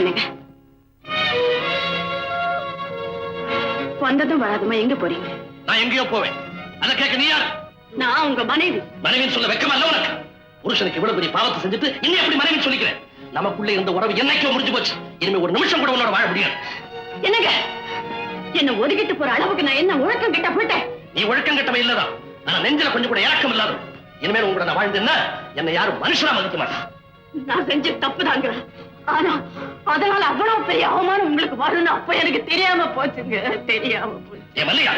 என்னங்க வந்ததும் வராதுமா எங்க போறீங்க? நான் எங்கேயோ போவேன். அதை கேட்க நீ யார்? நான் உங்க மனைவி. மனைவின்னு சொல்ல வெக்கமா இல்ல உனக்கு? புருஷனுக்கு இவ்வளவு பெரிய பாவத்தை செஞ்சுட்டு இன்னும் எப்படி மனைவின்னு சொல்லிக்கிறேன்? நமக்குள்ள இருந்த உறவு என்னைக்கோ முடிஞ்சு போச்சு. இனிமே ஒரு நிமிஷம் கூட உன்னோட வாழ முடியாது. என்னங்க என்ன ஒதுக்கிட்டு போற அளவுக்கு நான் என்ன ஒழுக்கம் கிட்ட போயிட்டேன்? நீ ஒழுக்கம் கட்டவே இல்லதான். ஆனா நெஞ்சில கொஞ்சம் கூட இறக்கம் இல்லாத. இனிமேல் உங்களோட நான் வாழ்ந்தேன்னா என்னை யாரும் மனுஷனா மதிக்க மாட்டான். நான் செஞ்ச தப்புதாங்க. ஆனா அதனால அவ்வளவு பெரிய அவமானம் உங்களுக்கு வரணும் அப்ப எனக்கு தெரியாம போச்சுங்க. தெரியாம போச்சு. என் மல்லிகா,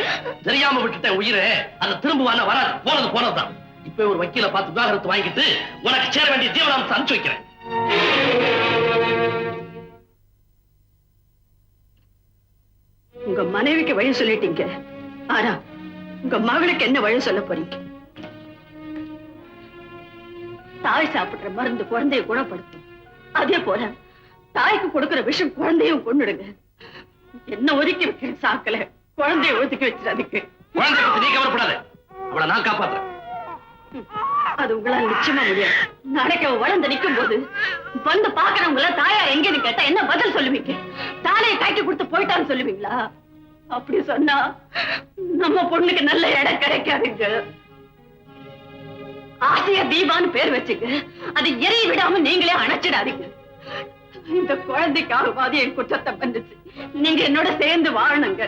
தெரியாம விட்டுட்ட உயிரை அது திரும்புவான வராது. போனது போனதுதான். இப்ப ஒரு வக்கீல பார்த்து விவாகரத்து வாங்கிட்டு உனக்கு சேர வேண்டிய ஜீவனாம்சம் அனுப்பிச்சு வைக்கிறேன். உங்க மனைவிக்கு வழி சொல்லிட்டீங்க. ஆனா உங்க மகளுக்கு என்ன வழி சொல்ல போறீங்க? தாய் சாப்பிடுற மருந்து குழந்தைய குணப்படுத்தும். அதே போல தாய்க்கு கொடுக்கிற விஷம் குழந்தையும் கொண்டுடுங்க. என்ன ஒதுக்கி வைக்க சாக்கல குழந்தைய ஒதுக்கி வச்சிடாதுக்கு. குழந்தை பத்தி நீ கவலைப்படாத. அவளை நான் காப்பாத்துறேன். அது உங்களால் நிச்சயமா முடியாது. நாளைக்கு அவ வளர்ந்து நிற்கும் போது வந்து பாக்குறவங்கள தாயா எங்கன்னு கேட்டா என்ன பதில் சொல்லுவீங்க? தாலையை கைக்கு கொடுத்து போயிட்டான்னு சொல்லுவீங்களா? அப்படி சொன்னா நம்ம பொண்ணுக்கு நல்ல இடம் கிடைக்காதுங்க. ஆசையா தீபான்னு பேர் வச்சுங்க. அதை எரிய விடாம நீங்களே அணைச்சிடாதீங்க. இந்த குழந்தைக்காகவாது என் குற்றத்தை பண்ணுச்சு. நீங்க என்னோட சேர்ந்து வாழணுங்க.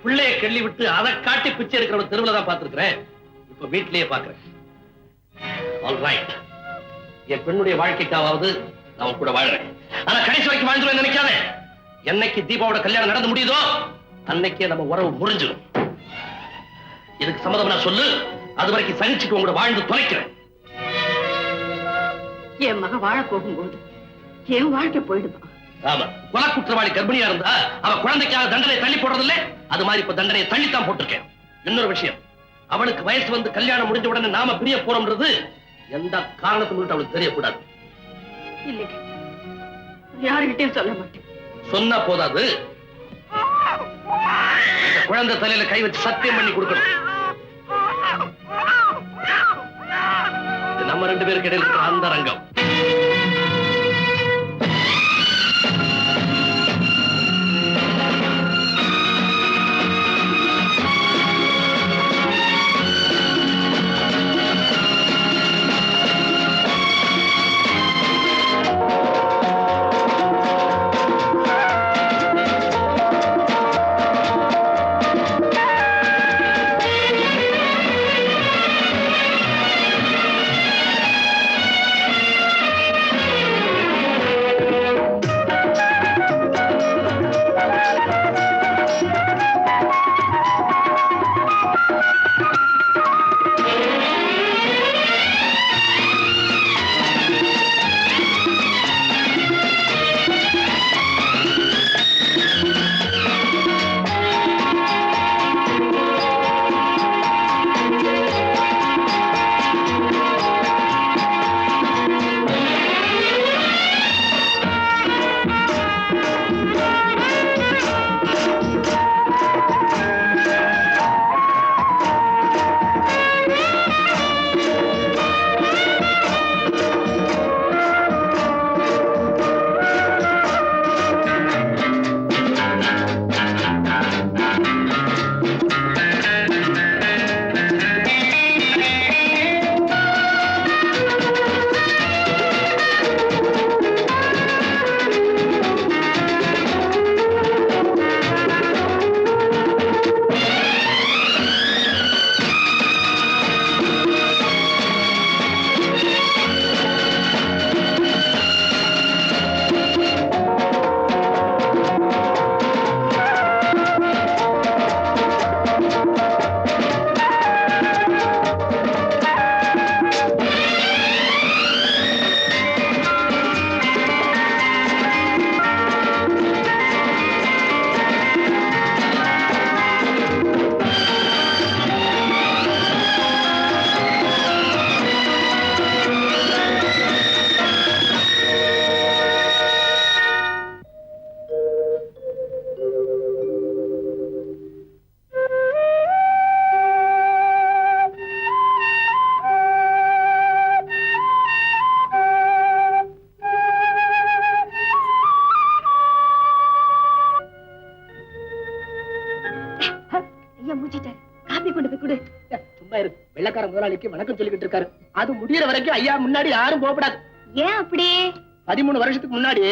பிள்ளைய கிள்ளி விட்டு அதை காட்டி பிச்சை எடுக்கிற தெருவுல தான் பார்த்திருக்கிறேன். இப்ப வீட்டிலேயே பாக்குறேன். ஆல்ரைட், என் பெண்ணுடைய வாழ்க்கைக்காவது நான் கூட வாழ்றேன். ஆனா கடைசி வரைக்கும் வாழ்ந்துருவேன் நினைக்காத. என்னைக்கு தீபாவோட கல்யாணம் நடந்து முடியுதோ அன்னைக்கே நம்ம உறவு முறிஞ்சிடும். இதுக்கு சம்மதம் நான் சொல்லு. அது வரைக்கும் சகிச்சுக்கு உங்களோட வாழ்ந்து தொலைக்கிறேன். என் மக வாழ போகும்போது என் வாழ்க்கை போயிடுமா? ஆமா, கொலை குற்றவாளி கர்ப்பிணியா இருந்தா அவ குழந்தைக்காக தண்டனை தள்ளி போடுறது இல்ல, அது மாதிரி இப்ப தண்டனையை தள்ளித்தான் போட்டிருக்கேன். இன்னொரு விஷயம், அவளுக்கு வயசு வந்து கல்யாணம் முடிஞ்ச உடனே நாம பிரிய போறோம்ன்றது எந்த காரணத்தை முன்னிட்டு அவளுக்கு தெரியக்கூடாது. இல்லைங்க, யாருகிட்டையும் சொல்ல மாட்டேன். சொன்னா போதாது, குழந்தை தலையில கை வச்சு சத்தியம் பண்ணி கொடுக்கணும். நம்ம ரெண்டு பேருக்கு இடையில இருக்கிற அந்த ரங்கம். முதலாளிக்கு வணக்கம் சொல்லிக்கிட்டு இருக்காரு. அது முடியற வரைக்கும் ஐயா முன்னாடி யாரும் போகப்படாது. ஏன் அப்படி? 13 வருஷத்துக்கு முன்னாடி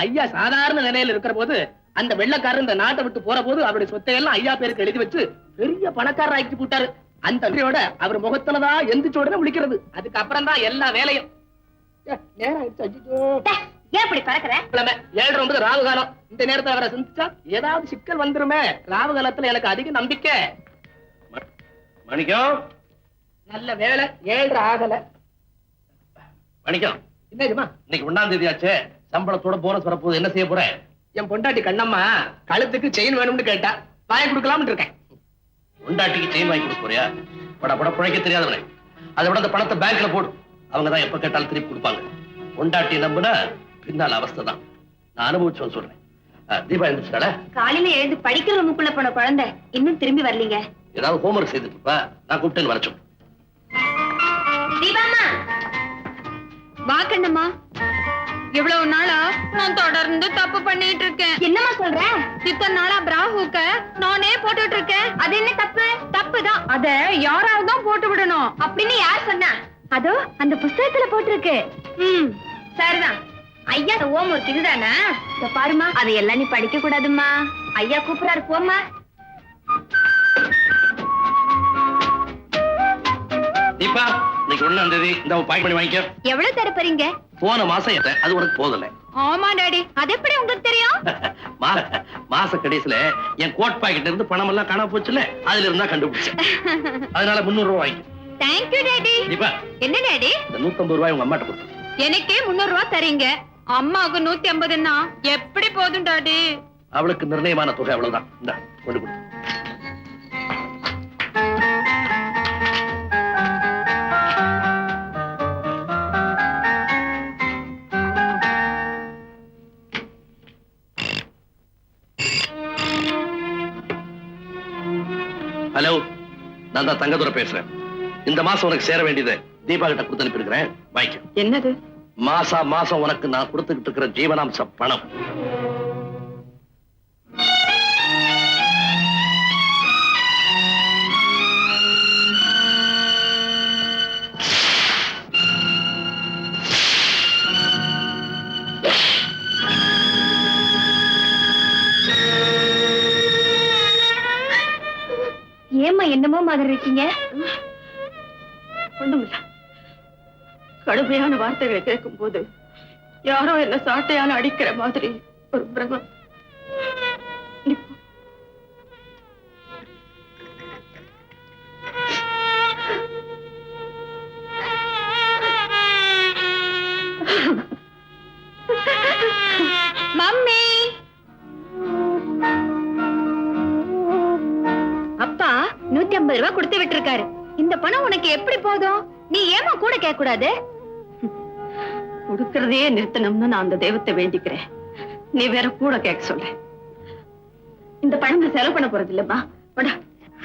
ஐயா சாதாரண நிலையில இருக்கிற போது அந்த வெள்ளக்காரர் இந்த நாட்டை விட்டு போற போது அவருடைய சொத்தை எல்லாம் ஐயா பேருக்கு எழுதி வச்சு பெரிய பணக்காரர் ஆக்கி போட்டாரு. அந்த நன்றியோட அவர் முகத்துலதான் எந்திரிச்ச உடனே விழிக்கிறது. அதுக்கப்புறம் தான் எல்லா வேலையும். நேரம் ஆயிடுச்சு. ஐயோ, ஏன் அப்படி பறக்குற? 7:09 ராவு காலம். இந்த நேரத்துல அவரை சிந்திச்சா ஏதாவது சிக்கல் வந்துருமே. ராவு காலத்துல எனக்கு அதிக நம்பிக்கை. மணிக்கம், நல்ல வேலை 7:30 ஆகல. மணிக்கம், என்னதுமா? இன்னைக்கு 1ஆம் தேதி ஆச்சே, சம்பளத்தோட போனஸ் வரப்போகுது. என்ன செய்ய போற? என் பொண்டாட்டி கண்ணம்மா கழுத்துக்கு செயின் வேணும்னு கேட்டா வாங்கி கொடுக்கலாம்னு இருக்கேன். பொண்டாட்டிக்கு செயின் வாங்கி கொடுக்க போறியா? பட பட பிழைக்க தெரியாதவனே. அதை விட அந்த பணத்தை பேங்க்ல போடு. அவங்கதான் எப்ப கேட்டாலும் திருப்பி கொடுப்பாங்க. பொண்டாட்டி நம்புனா பின்னால அவஸ்தை தான். நான் அனுபவிச்சோன்னு சொல்றேன். தீபா எழுந்துச்சால? காலையில எழுந்து படிக்கிற ரூமுக்குள்ள போன குழந்தை இன்னும் திரும்பி வரலீங்க. ஏதாவது ஹோம்ஒர்க் செய்துட்டு இருப்பா. நான் கூப்பிட்டேன்னு வர சொல்லு. தீபாம்மா, வா கண்ணம்மா. இவ்வளவு நாளா நான் தொடர்ந்து தப்பு பண்ணிட்டு இருக்கேன். என்னம்மா சொல்ற? இத்தனை நாளா பிராஹுக்க நானே போட்டுட்டு இருக்கேன். அது என்ன தப்பு? தப்புதான். அத யாராவது தான் போட்டு விடணும். அப்படின்னு யார் சொன்னா? அதோ அந்த புஸ்தகத்துல போட்டிருக்கு. சரிதான். ஐயா ஹோம்ஒர்க் இதுதானா? இத பாருமா, அதையெல்லாம் நீ படிக்க கூடாதும்மா. ஐயா கூப்பிடாரு, போம்மா. தீபா, இன்னைக்கு 1ஆம் தேதி இந்த பாக்கெட் பண்ணி வாங்கிக்க. எவ்வளவு தர போறீங்க? போன மாசம் ஏத்தேன், அது உனக்கு போதல. ஆமா டாடி. அது எப்படி உங்களுக்கு தெரியும்? மாச கடைசியில என் கோட் பாக்கெட்ல இருந்து பணம் எல்லாம் காணாம போச்சுல, அதுல இருந்தா கண்டுபிடிச்சேன். அதனால 300 ரூபாய் வாங்கிக்க. Thank you daddy. தீபா, என்ன டாடி? இந்த 150 ரூபாய் உங்க அம்மாட்ட கொடுத்து. எனக்கே 300 ரூபாய் தரீங்க, அம்மாவுக்கு 150ன்னா எப்படி போதும் டாடி? அவளுக்கு நிர்ணயமான தொகை அவ்வளவுதான். இந்தா கொண்டு கொடு. ஹலோ, நான் தான் தங்கதுரை பேசுறேன். இந்த மாசம் உனக்கு சேர வேண்டியதை தீபா கிட்ட கொடுத்து அனுப்பியிருக்கிறேன். வாங்கிக்க. என்னது? மாசம் உனக்கு நான் கொடுத்துக்கிட்டு இருக்கிற ஜீவனாம்ச பணம். ஏம்மா என்னமோ மாதிரி இருக்கீங்க? ஒண்ணுமில்ல. கடுமையான வார்த்தைகளை கேட்கும் போது யாரோ என்ன சாட்டையால அடிக்கிற மாதிரி ஒரு பிரமம். மம்மி, அப்பா 150 ரூபாய் கொடுத்து விட்டுருக்காரு. இந்த பணம் உனக்கு எப்படி போதும்? நீ ஏமா கூட கேட்க கூடாது? கொடுக்கறதையே நிறுத்தணும்னு நான் அந்த தெய்வத்தை வேண்டிக்கிறேன். நீ வேற கூட கேட்க சொல்ற. இந்த பணம் நான் செலவு பண்ண போறது இல்லம்மா.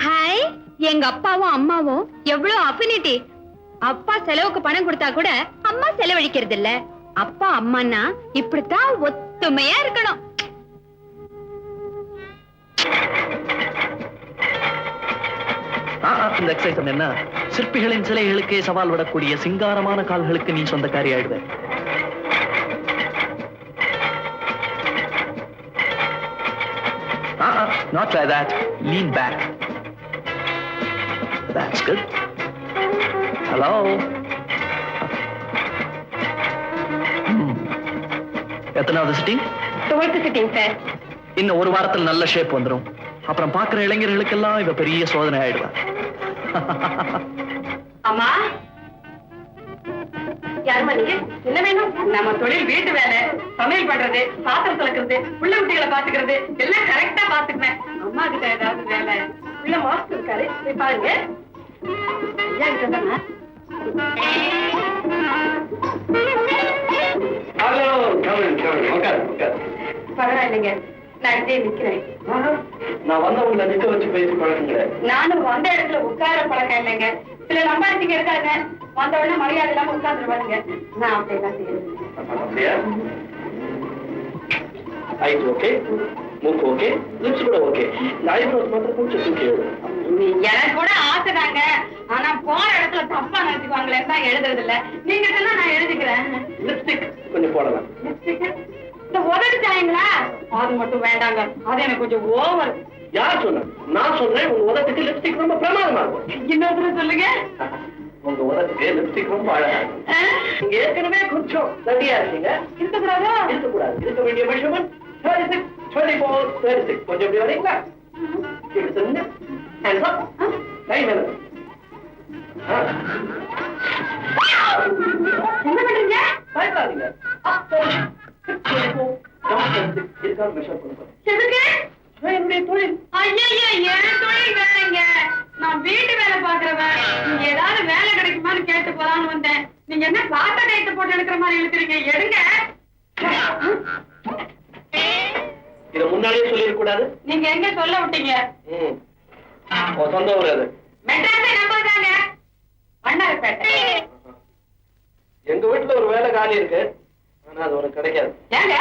ஹாய், எங்க அப்பாவும் அம்மாவும் எவ்வளவு அஃபினிட்டி. அப்பா செலவுக்கு பணம் கொடுத்தா கூட அம்மா செலவழிக்கிறது இல்ல. அப்பா அம்மான்னா இப்படித்தான் ஒத்துமையா இருக்கணும். இந்த எக்ஸைஸ் என்ன? சிற்பிகளின் சிலைகளுக்கே சவால் விடக்கூடிய சிங்காரமான கால்களுக்கு நீ சொந்தக்காரி ஆயிடுவ. Not like that. Lean back. That's good. Hello. எத்தனாவது சிட்டிங்? 12th sitting sir. இன்னும் ஒரு வாரத்தில் நல்ல ஷேப் வந்துடும். அப்புறம் பாக்குற இளைஞர்களுக்கெல்லாம் இவ பெரிய சோதனை ஆயிடுவா. அம்மா, யாருமா நீங்க? என்ன வேணும்? நம்ம தொழில் வீட்டு வேலை, சமையல் பண்றது, பாத்திரம் துலக்கிறது, புள்ள குட்டிகளை பாத்துக்கிறது எல்லாம் கரெக்டா பாத்துக்குவேன். அம்மா கிட்ட ஏதாவது வேலை? உள்ள மாஸ்டர் இருக்காரு, போய் பாருங்க. ஐயா கிட்ட தானே? பரவாயில்லைங்க, நான் இதே நிக்கிறேன். நான் வந்தவங்களை நிக்க வச்சு பேசி பழகுங்க. நானும் வந்த இடத்துல உட்கார பழக்கம் இல்லைங்க. சில நம்பாரிங்க இருக்காங்க, வந்த உடனே மரியாதை இல்லாம உட்கார்ந்துருவாங்க. நான் அப்படியெல்லாம் செய்யறது. ஐஸ் ஓகே, மூக்கு ஓகே, லிப்ஸ் கூட ஓகே. இந்த ஐப்ரோஸ் மாத்திரம் கொஞ்சம் தூக்கி எனக்கு கூட ஆசைதாங்க. ஆனா போற இடத்துல தப்பா நினைச்சுக்குவாங்களே தான் எழுதுறது இல்ல. நீங்க சொன்னா நான் எழுதிக்கிறேன். லிப்ஸ்டிக் கொஞ்சம் போடலாம். இந்த உதடு சாயங்களா அது மட்டும் வேண்டாங்க. அது எனக்கு கொஞ்சம் ஓவர். யார் சொன்ன? நான் சொல்றேன், உங்க உதட்டுக்கு லிப்ஸ்டிக் ரொம்ப பிரமாதமா இருக்கும். இன்னொரு சொல்லுங்க. உங்க உதட்டுக்கு லிப்ஸ்டிக் ரொம்ப அழகா இருக்கும். நீங்க ஏற்கனவே கொஞ்சம் தடியா இருக்கீங்க. இருக்கக்கூடாதா? இருக்கக்கூடாது. இருக்க வேண்டிய மெஷர்மெண்ட் 36, 24, 36. கொஞ்சம் இப்படி வரீங்களா? இப்படி சொல்லுங்க. Hands up. கை மேல. என்ன பண்றீங்க? பயப்படாதீங்க. Up 36, 24, down 36. இதுக்காக மெஷர் பண்ணுறோம். எதுக்கு? என்னுடைய தொழில். ஐயா என் தொழில் வேலைங்க. நான் வீட்டு வேலை பாக்குறவன். நீங்க ஏதாவது வேலை கிடைக்குமான்னு கேட்டு போலான்னு வந்தேன். நீங்க என்ன பாத்த டைட்டு போட்டு எடுக்கிற மாதிரி இழுக்கிறீங்க. எடுங்க. இத முன்னாடியே சொல்லிருக்க கூடாது. நீங்க எங்க சொல்ல விட்டீங்க? சொந்த ஊர் அது. மெட்ராஸை நம்பதாங்க. வண்ணாரப்பேட்டை. எங்க வீட்டுல ஒரு வேலை காலி இருக்கு. ஆனா அது உனக்கு கிடைக்காது. ஏங்க?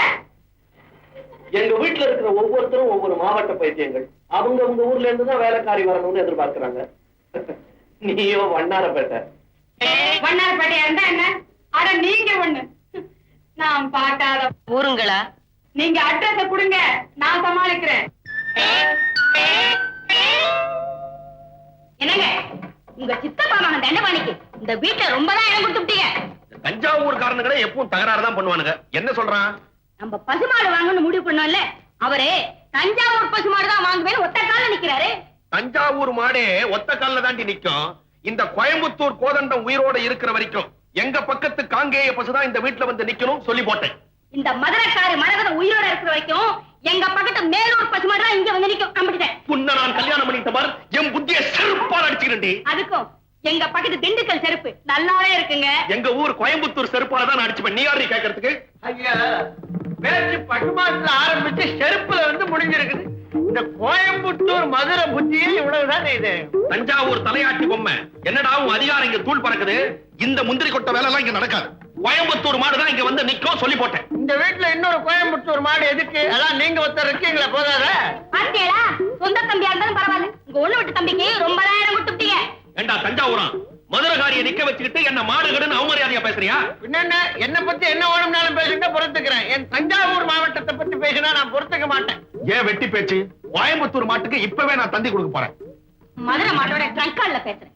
எங்க வீட்டுல இருக்கிற ஒவ்வொருத்தரும் ஒவ்வொரு மாவட்ட பைத்தியங்கள். அவங்க உங்க ஊர்ல இருந்து தான் வேலைக்காரி வரணும்னு எதிர்பார்க்கிறாங்க. நீயோ வண்ணாரப்பேட்டை. வண்ணாரப்பேட்டை இருந்தா என்ன? அட நீங்க ஒண்ணு. நான் பார்க்காத ஊருங்களா? நீங்க அட்ரஸ கொடுங்க, நான் சமாளிக்கிறேன். என்னங்க உங்க சித்தப்பா மகன் தண்டபாணிக்கு இந்த வீட்டுல ரொம்பதான் இடம் கொடுத்துட்டீங்க. தஞ்சாவூர்காரனுங்களே எப்பவும் தகராறு தான் பண்ணுவானுங்க. என்ன சொல்றான்? நம்ம பசுமாடு வாங்கணும்னு முடிவு பண்ணோம்ல, அவரே தஞ்சாவூர் பசுமாடு தான் வாங்குவேன்னு ஒத்த கால நிக்கிறாரு. தஞ்சாவூர் மாடே ஒத்த கால்ல தாண்டி நிக்கும். இந்த கோயம்புத்தூர் கோதண்டம் உயிரோட இருக்கிற வரைக்கும் எங்க பக்கத்து காங்கேய பசுதான் இந்த வீட்டுல வந்து நிக்கணும் சொல்லி போட்டேன். இந்த மதுரைக்காரு மரகதம் உயிரோட இருக்கிற வரைக்கும் எங்க பக்கத்து மேலூர் பசுமாடு தான் இங்க வந்து நிக்கும். நம்பிட்டேன். புண்ண நான் கல்யாணம் பண்ணிட்ட பார், என் புத்திய செருப்பால் அடிச்சுக்கிறேன். அதுக்கும் எங்க பக்கத்து திண்டுக்கல் செருப்பு நல்லாவே இருக்குங்க. எங்க ஊர் கோயம்புத்தூர் செருப்பால தான் அடிச்சுப்பேன். நீ யாரு கேட்கறதுக்கு? ஐயா, பேச்சு பட்டுமாட்டுல ஆரம்பிச்சு செருப்புல வந்து முடிஞ்சிருக்குது. இந்த கோயம்புத்தூர் மதுரை புத்தியே இவ்வளவுதான். இது தஞ்சாவூர் தலையாட்டி பொம்மை என்னடா உன் அதிகாரம் இங்க தூள் பறக்குது. இந்த முந்திரி கொட்ட வேலை எல்லாம் இங்க நடக்காது. கோயம்புத்தூர் மாடுதான் இங்க வந்து நிக்கும் சொல்லி போட்டேன். இந்த வீட்டுல இன்னொரு கோயம்புத்தூர் மாடு எதுக்கு? அதான் நீங்க ஒருத்தர் இருக்கீங்களா, போதாத? பாத்தீங்களா? சொந்த தம்பியா இருந்தாலும் பரவாயில்ல, உங்க ஒண்ணு விட்டு தம்பிக்கு ரொம்ப நேரம் கொடுத்துட்டீங்க. ஏண்டா தஞ்சாவூரா, மதுரகாரியை நிக்க வச்சுக்கிட்டு என்ன மாடுகடுன்னு அவமரியாதையா பேசுறியா? பின்ன என்ன பத்தி என்ன வேணும்னாலும் பேசுங்க, பொறுத்துக்கிறேன். என் தஞ்சாவூர் மாவட்டத்தை பத்தி பேசினா நான் பொறுத்துக்க மாட்டேன். ஏன் வெட்டி பேச்சு? கோயம்புத்தூர் மாட்டுக்கு இப்பவே நான் தந்தி கொடுக்க போறேன். மதுரை மாட்டோட ட்ரங்கால்ல பேசுறேன்.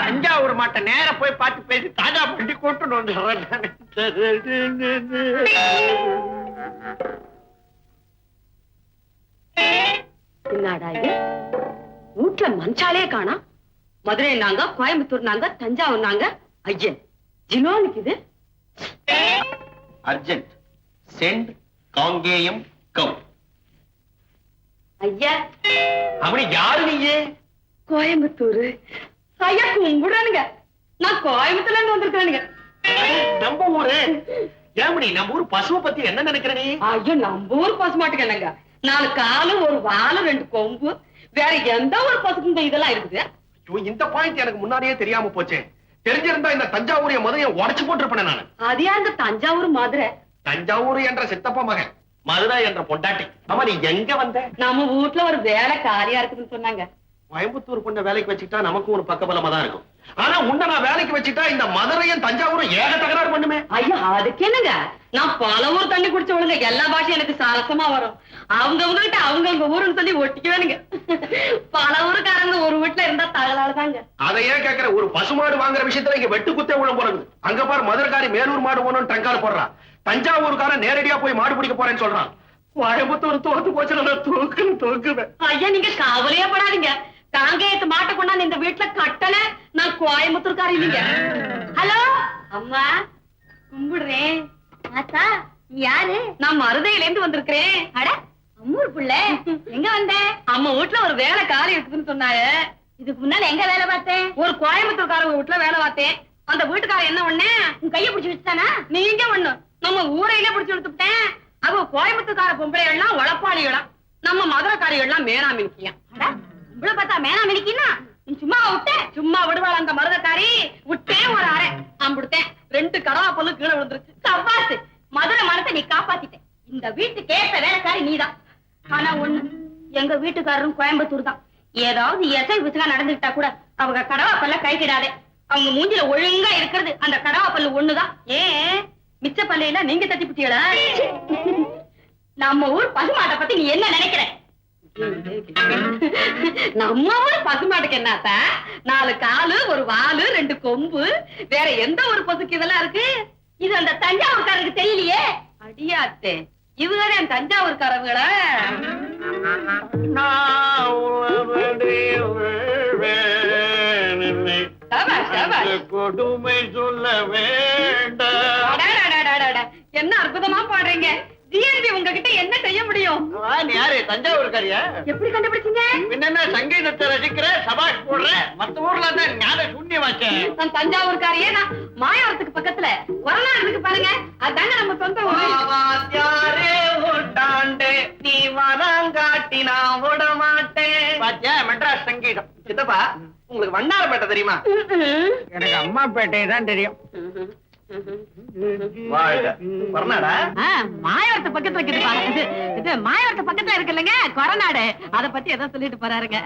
தஞ்சாவூர் மாட்டை நேர போய் பார்த்து பேசி தாஜா பண்ணி கூட்டு வந்து. என்னடா இது? வீட்டுல மஞ்சாலே காணா. மதுரை நாங்க, கோயம்புத்தூர் நாங்க, தஞ்சாவூர் நாங்க. ஐயன் ஜினோனுக்கு இது அர்ஜென்ட் சென்ட் காங்கேயம் கம். ஐயா அப்படி யாரு நீயே? கோயம்புத்தூர். ஐயா கும்பிடுறானுங்க. நான் கோயம்புத்தூர்ல இருந்து வந்திருக்கானுங்க. நம்ம ஊரு. ஏமணி, நம்ம ஊர் பசுவை பத்தி என்ன நினைக்கிற நீ? ஐயோ நம்ம ஊர் பசு மாட்டுக்கு என்னங்க, 4 காலு, 1 வாலு, 2 கொம்பு. வேற எந்த ஒரு பசுக்கும் இதெல்லாம் இருக்குது? இந்த பாயிண்ட் எனக்கு முன்னாடியே தெரியாம போச்சே. தெரிஞ்சிருந்தா இந்த தஞ்சாவூரிய மதுரையை உடைச்சு போட்டிருப்பேன் நான். அது யார் இந்த தஞ்சாவூர் மதுரை? தஞ்சாவூர் என்ற சித்தப்பா மகன், மதுரை என்ற பொண்டாட்டி. ஆமா, நீ எங்க வந்த? நம்ம வீட்டுல ஒரு வேலை காரியா இருக்குதுன்னு சொன்னாங்க. கோயம்புத்தூர் பொண்ண வேலைக்கு வச்சுட்டா நமக்கும் ஒரு பக்கபலமா தான் இருக்கும். ஆனா உன்ன நான் வேலைக்கு வச்சுட்டா இந்த மதுரையும் தஞ்சாவூரும் ஏக தகராறு பண்ணுமே. ஐயா அதுக்கு என்னங்க, நான் பல ஊர் தண்ணி குடிச்சவளுங்க, எல்லா பாஷையும் எனக்கு சரசமா வரும். அவங்க கிட்ட அவங்க ஊருன்னு சொல்லி ஒட்டிக்குவேனுங்க. பல ஊருக்காரங்க ஒரு வீட்டுல இருந்தா தகலாளுதாங்க. அதையே கேட்கிற, ஒரு பசுமாடு வாங்குற விஷயத்துல இங்க வெட்டு குத்தே உள்ள போறது. அங்க பாரு, மதுரைக்காரி மேலூர் மாடு போகணும்னு டங்கால போடுறா. தஞ்சாவூருக்காரன் நேரடியா போய் மாடு பிடிக்க போறேன்னு சொல்றான். கோயம்புத்தூர் தோத்து போச்சு, தோக்குவேன். ஐயா நீங்க கவலையே படாதீங்க. காங்கேயத்து மாட்டை கொண்டாந்து இந்த வீட்டுல கட்டல, நான் கோயம்புத்தூர்காரி இல்லைங்க. ஹலோ அம்மா, கும்பிடுறேன். ஆத்தா யாரு? நான் மருதையில இருந்து வந்திருக்கிறேன். அட அம்மூர் புள்ள, எங்க வந்த? அம்மா வீட்டுல ஒரு வேலை காலி இருக்குதுன்னு சொன்னாங்க. இதுக்கு முன்னால எங்க வேலை பார்த்தேன்? ஒரு கோயம்புத்தூர்காரங்க வீட்டுல வேலை பார்த்தேன். அந்த வீட்டுக்காரன் என்ன ஒண்ணு, உன் கைய பிடிச்சு வச்சுட்டானா? நீங்க ஒண்ணு நம்ம ஊரையில பிடிச்சு எடுத்துட்டேன். அவ கோயம்புத்தூர்கார பொம்பளை எல்லாம் உழப்பாளிகளாம், நம்ம மதுரைக்காரிகள் எல்லாம் மேனாமினிக்கியா. இவ்வளவு பார்த்தா மேனாமினிக்கின்னா நீ சும்மா விட்ட? சும்மா விடுவாள் அந்த மருதக்காரி. விட்டேன் ஒரு அரை அம்புடுத்தேன், 2 கடவா பொண்ணு கீழே விழுந்துருச்சு. சவ்வாசு, மதுரை மனத்தை நீ காப்பாத்திட்ட. இந்த வீட்டுக்கு ஏற்ற வேலைக்காரி நீதான். ஆனா ஒண்ணு, எங்க வீட்டுக்காரரும் கோயம்புத்தூர் தான். ஏதாவது எசை விசுகா நடந்துகிட்டா கூட அவங்க கடவா பல்ல கைக்கிடாதே. அவங்க மூஞ்சில ஒழுங்கா இருக்கிறது அந்த கடவா பல்லு ஒண்ணுதான். ஏன் மிச்ச பல்லையில நீங்க தட்டி பிட்டீங்களா? நம்ம ஊர் பசுமாட்டை பத்தி நீ என்ன நினைக்கிற? நம்ம ஊர் பசுமாட்டுக்கு என்னத்தா 4 காலு 1 வாலு 2 கொம்பு, வேற எந்த ஒரு பசுக்கு இதெல்லாம் இருக்கு? இது அந்த தஞ்சாவூர்காரருக்கு தெரியலையே. அடியாத்தே, இவங்க என் தஞ்சாவூர்காரங்களா? கொடுமை சொல்ல வேண்டாம். அடடடடடட, என்ன அற்புதமா பாடுறீங்க. ஜிஎன்பி உங்ககிட்ட என்ன செய்ய முடியும்? நீ யாரு, தஞ்சாவூர்காரியா? எப்படி கண்டுபிடிச்சீங்க? பின்ன சங்கீதத்தை ரசிக்கிற, சபாஷ் போடுற, மத்த ஊர்ல தான் ஞான சூன்யமாச்சேன். நான் தஞ்சாவூர்காரியே. நான் மாயவரத்துக்கு பக்கத்துல வரலாறுக்கு பாருங்க, அதாங்க நம்ம சொந்த நீ வரங்காட்டி நான் விட மாட்டேன். பாத்தியா, மெட்ராஸ் சங்கீதம். சித்தப்பா, உங்களுக்கு வண்ணாரப்பேட்டை தெரியுமா? எனக்கு அம்மாப்பேட்டை தான் தெரியும். வரநாடா? மாயவரத்து பக்கத்துல இருக்குது பாருங்க. இது மாயவரத்து பக்கத்துல இருக்கு இல்லைங்க கொரநாடு, அத பத்தி ஏதோ சொல்லிட்டு போறாருங்க.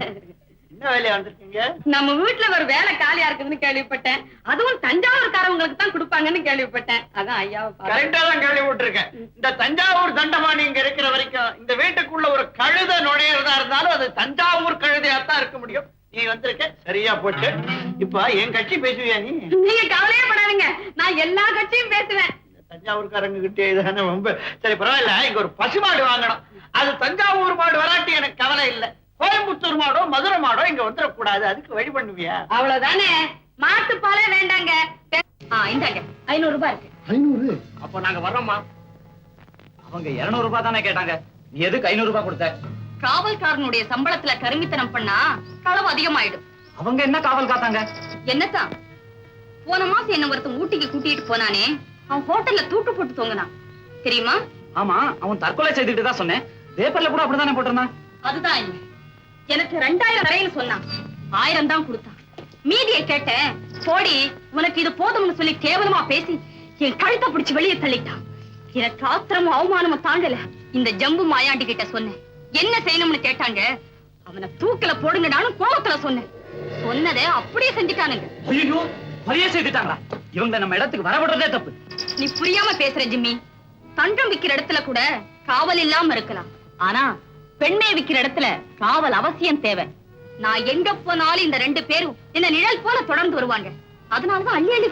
என்ன வேலையா வந்திருக்கீங்க? நம்ம வீட்டுல ஒரு வேலை காலியா இருக்குதுன்னு கேள்விப்பட்டேன். அதுவும் தஞ்சாவூர்காரவங்களுக்கு தான் கொடுப்பாங்கன்னு கேள்விப்பட்டேன். அதான் ஐயாவை கரெக்டா தான் கேள்விப்பட்டிருக்கேன். இந்த தஞ்சாவூர் தண்டமானி இங்க இருக்கிற வரைக்கும் இந்த வீட்டுக்குள்ள ஒரு கழுத நுழையிறதா இருந்தாலும் அது தஞ்சாவூர் கழுதையாத்தான் இருக்க முடியும். நீ வந்திருக்க, சரியா போச்சு. இப்ப என் கட்சி பேசுவியா நீ? நீங்க கவலையே படாதீங்க, நான் எல்லா கட்சியும் பேசுவேன். தஞ்சாவூர்காரங்க கிட்டே இதானே ரொம்ப. சரி, பரவாயில்ல. இங்க ஒரு பசுமாடு வாங்கணும். அது தஞ்சாவூர் மாடு வராட்டி எனக்கு கவலை இல்லை. கோயம்புத்தூர் மாடோ மதுரை மாடோ இங்க வந்துடக்கூடாது. அதுக்கு வழி பண்ணுவியா? அவ்வளவுதானே. மாட்டுப்பாலே வேண்டாங்க. இந்தாங்க 500 ரூபாய் இருக்கு. 500? அப்ப நாங்க வர்றோம்மா. அவங்க 200 ரூபாய் தானே கேட்டாங்க, நீ எதுக்கு 500 ரூபாய் கொடுத்த? காவல்காரனுடைய சம்பளத்துல கருமித்தனம் பண்ணா களவு அதிகமாயிடும். அவங்க என்ன காவல் காத்தாங்க? என்னத்தான் போன மாசம் என்ன ஒருத்தன் ஊட்டிக்கு கூட்டிட்டு போனானே, அவன் ஹோட்டல்ல தூக்கு போட்டு தொங்குனான் தெரியுமா? ஆமா, அவன் தற்கொலை செய்துட்டு தான் சொன்னேன். பேப்பர்ல கூட அப்படித்தானே போட்டிருந்தான். அதுதான் இல்லை, எனக்கு 2000 வரையில் சொன்னான். 1000 தான் கொடுத்தான். மீதியை கேட்டேன். போடி, உனக்கு இது போதும்னு சொல்லி கேவலமா பேசி என் கழுத்தை பிடிச்சு வெளியே தள்ளிட்டான். எனக்கு ஆத்திரமும் அவமானமும் தாங்கல. இந்த ஜம்பு மாயாண்டி கிட்ட சொன்னேன். என்ன செய்யணும்னு கேட்டாங்க. அவனை தூக்கல போடுங்கடான்னு கோபத்துல சொன்னேன். சொன்னதை அப்படியே செஞ்சுட்டானுங்க. ஐயோ, பழிய செய்துட்டாங்களா? இவங்க நம்ம இடத்துக்கு வரவிடுறதே தப்பு. நீ புரியாம பேசுற ஜிம்மி. தங்கம் விக்கிற இடத்துல கூட காவல் இல்லாம இருக்கலாம், ஆனா பெண்ணை விக்கிற இடத்துல காவல் அவசியம் தேவை. நான் எங்க போனாலும் இந்த 2 பேரும் என்ன நிழல் போல தொடர்ந்து வருவாங்க. அதனாலதான் அள்ளி அள்ளி